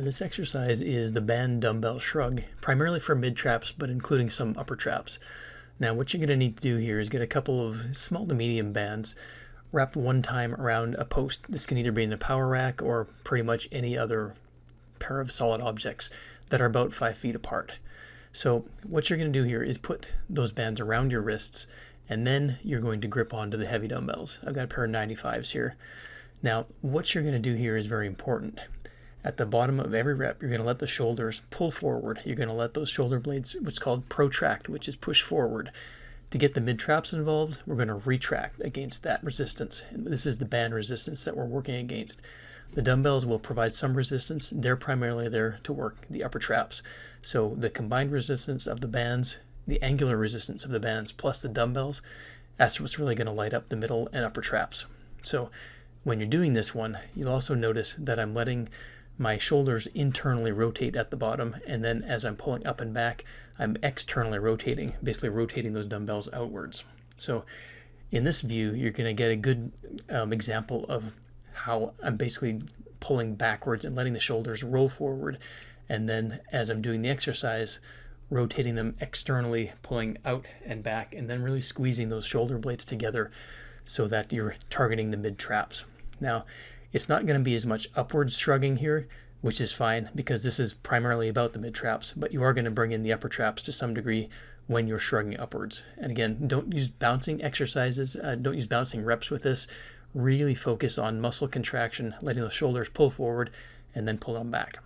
This exercise is the Band-Dumbbell Shrug, primarily for mid-traps, but including some upper traps. Now what you're going to need to do here is get a couple of small to medium bands wrapped one time around a post. This can either be in the power rack or pretty much any other pair of solid objects that are about 5 feet apart. So what you're going to do here is put those bands around your wrists, and then you're going to grip onto the heavy dumbbells. I've got a pair of 95s here. Now what you're going to do here is very important. At the bottom of every rep, you're going to let the shoulders pull forward. You're going to let those shoulder blades, what's called protract, which is push forward. To get the mid-traps involved, we're going to retract against that resistance. And this is the band resistance that we're working against. The dumbbells will provide some resistance. They're primarily there to work the upper traps. So the combined resistance of the bands, the angular resistance of the bands, plus the dumbbells, that's what's really going to light up the middle and upper traps. So when you're doing this one, you'll also notice that I'm letting my shoulders internally rotate at the bottom, and then as I'm pulling up and back, I'm externally rotating, basically rotating those dumbbells outwards. So in this view, you're going to get a good example of how I'm basically pulling backwards and letting the shoulders roll forward, and then as I'm doing the exercise, rotating them externally, pulling out and back, and then really squeezing those shoulder blades together so that you're targeting the mid-traps. Now, it's not going to be as much upward shrugging here, which is fine because this is primarily about the mid-traps, but you are going to bring in the upper traps to some degree when you're shrugging upwards. And again, don't use bouncing exercises, don't use bouncing reps with this. Really focus on muscle contraction, letting those shoulders pull forward and then pull them back.